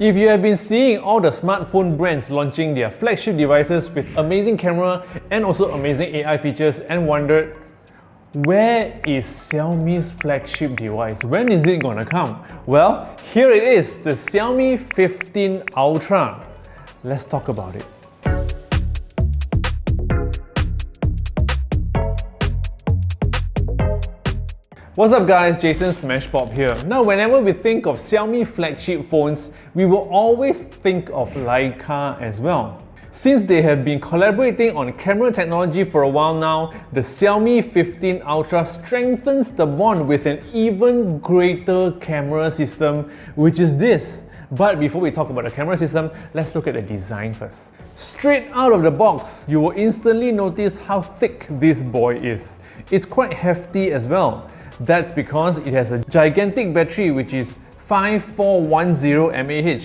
If you have been seeing all the smartphone brands launching their flagship devices with amazing camera and also amazing AI features and wondered, where is Xiaomi's flagship device? When is it gonna come? Well, here it is, the Xiaomi 15 Ultra. Let's talk about it. What's up guys, Jason Smashpop here. Now whenever we think of Xiaomi flagship phones, we will always think of Leica as well. Since they have been collaborating on camera technology for a while now, the Xiaomi 15 Ultra strengthens the bond with an even greater camera system, which is this. But before we talk about the camera system, let's look at the design first. Straight out of the box, you will instantly notice how thick this boy is. It's quite hefty as well. That's because it has a gigantic battery which is 5410 mAh.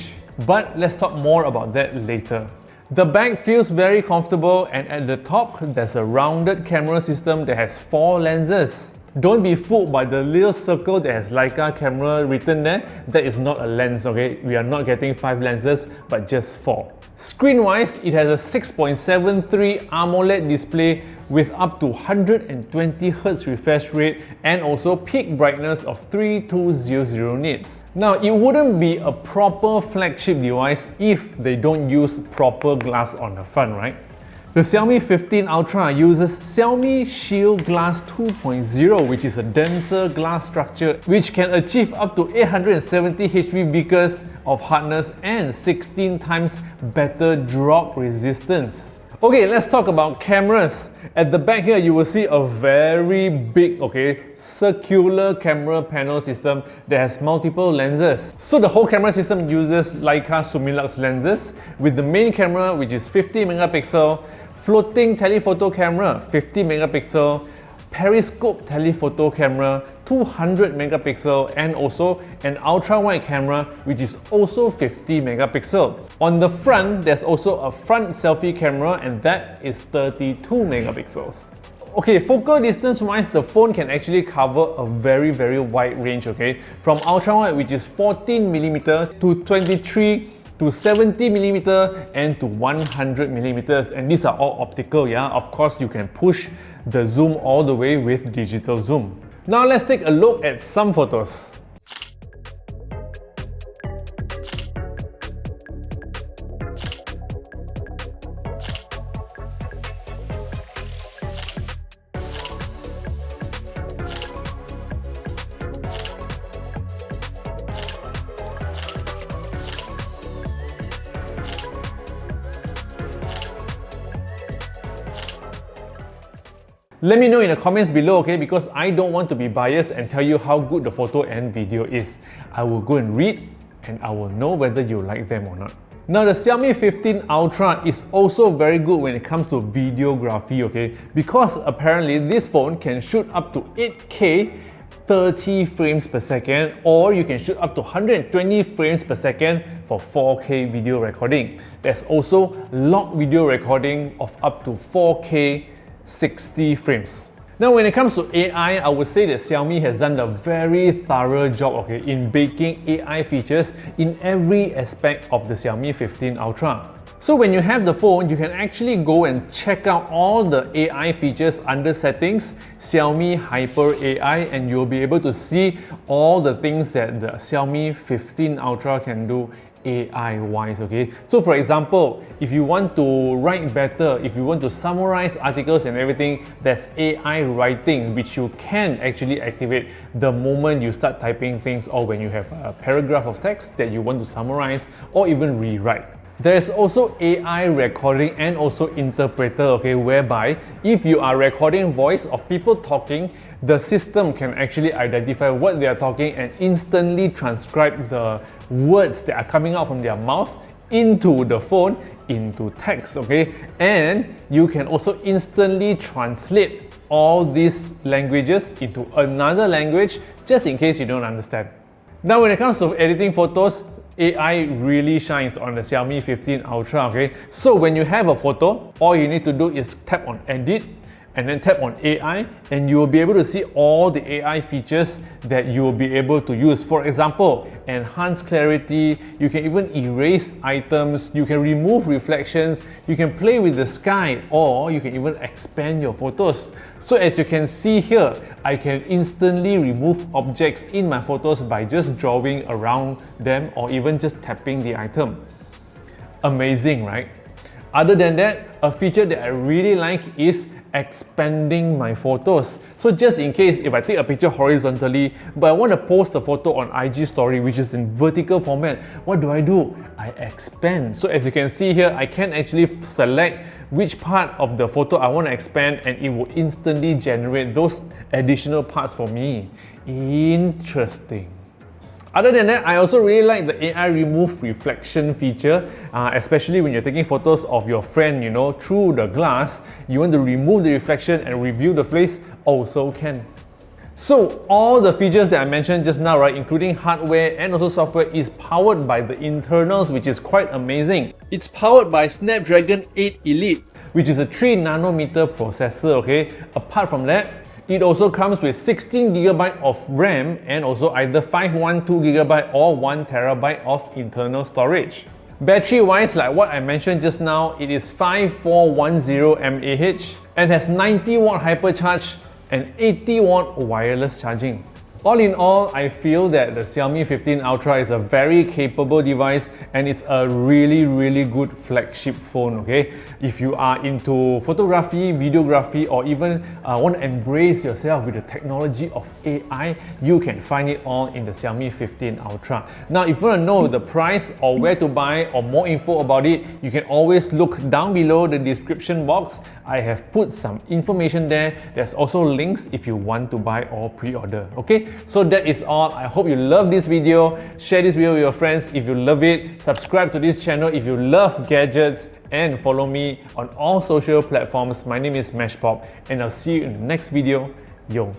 But let's talk more about that later. The bag feels very comfortable, and at the top there's a rounded camera system that has 4 lenses. Don't be fooled by the little circle that has Leica camera written there. That is not a lens, okay? We are not getting 5 lenses, but just 4. Screen-wise, it has a 6.73 AMOLED display with up to 120Hz refresh rate and also peak brightness of 3200 nits. Now, it wouldn't be a proper flagship device if they don't use proper glass on the front, right? The Xiaomi 15 Ultra uses Xiaomi Shield Glass 2.0, which is a denser glass structure which can achieve up to 870 HV vickers of hardness and 16 times better drop resistance. Okay, let's talk about cameras. At the back here, you will see a very big, circular camera panel system that has multiple lenses. So the whole camera system uses Leica Summilux lenses with the main camera, which is 50 megapixel, floating telephoto camera 50 megapixel, periscope telephoto camera 200 megapixel, and also an ultra-wide camera which is also 50 megapixel. On the front, there's also a front selfie camera, and that is 32 megapixels. Okay, focal distance wise, the phone can actually cover a very wide range, from ultra-wide, which is 14mm, to 23 to 70mm and to 100mm, and these are all optical, yeah? Of course, you can push the zoom all the way with digital zoom. Now let's take a look at some photos. Let me know in the comments below, because I don't want to be biased and tell you how good the photo and video is. I will go and read and I will know whether you like them or not. Now the Xiaomi 15 Ultra is also very good when it comes to videography, because apparently this phone can shoot up to 8K 30 frames per second, or you can shoot up to 120 frames per second for 4K video recording. There's also log video recording of up to 4K 60 frames. Now when it comes to AI, I would say that Xiaomi has done a very thorough job in baking AI features in every aspect of the Xiaomi 15 Ultra. So when you have the phone, you can actually go and check out all the AI features under settings, Xiaomi Hyper AI, and you'll be able to see all the things that the Xiaomi 15 Ultra can do AI-wise, So for example, if you want to write better, if you want to summarize articles and everything, there's AI writing, which you can actually activate the moment you start typing things, or when you have a paragraph of text that you want to summarize or even rewrite. There's also AI recording and also interpreter, whereby if you are recording voice of people talking, the system can actually identify what they are talking and instantly transcribe the words that are coming out from their mouth into the phone into text, And you can also instantly translate all these languages into another language just in case you don't understand. Now when it comes to editing photos, AI really shines on the Xiaomi 15 Ultra, So when you have a photo, all you need to do is tap on edit, and then tap on AI, and you will be able to see all the AI features that you will be able to use. For example, enhanced clarity, you can even erase items, you can remove reflections, you can play with the sky, or you can even expand your photos. So as you can see here, I can instantly remove objects in my photos by just drawing around them or even just tapping the item. Amazing, right? Other than that, a feature that I really like is expanding my photos. So just in case if I take a picture horizontally, but I want to post a photo on IG story which is in vertical format, what do? I expand. So as you can see here, I can actually select which part of the photo I want to expand, and it will instantly generate those additional parts for me. Interesting. Other than that, I also really like the AI remove reflection feature, especially when you're taking photos of your friend, through the glass. You want to remove the reflection and reveal the face, also can. So all the features that I mentioned just now, right, including hardware and also software, is powered by the internals, which is quite amazing. It's powered by Snapdragon 8 Elite, which is a 3nm processor, okay? Apart from that, it also comes with 16GB of RAM and also either 512GB or 1TB of internal storage. Battery wise, like what I mentioned just now, it is 5410 mAh and has 90W hypercharge and 80W wireless charging. All in all, I feel that the Xiaomi 15 Ultra is a very capable device and it's a really good flagship phone, okay? If you are into photography, videography, or even want to embrace yourself with the technology of AI, you can find it all in the Xiaomi 15 Ultra. Now, if you want to know the price or where to buy or more info about it, you can always look down below the description box. I have put some information there. There's also links if you want to buy or pre-order, okay? So that is all. I hope you love this video. Share this video with your friends if you love it. Subscribe to this channel if you love gadgets, and follow me on all social platforms. My name is Smashpop, and I'll see you in the next video. Yo.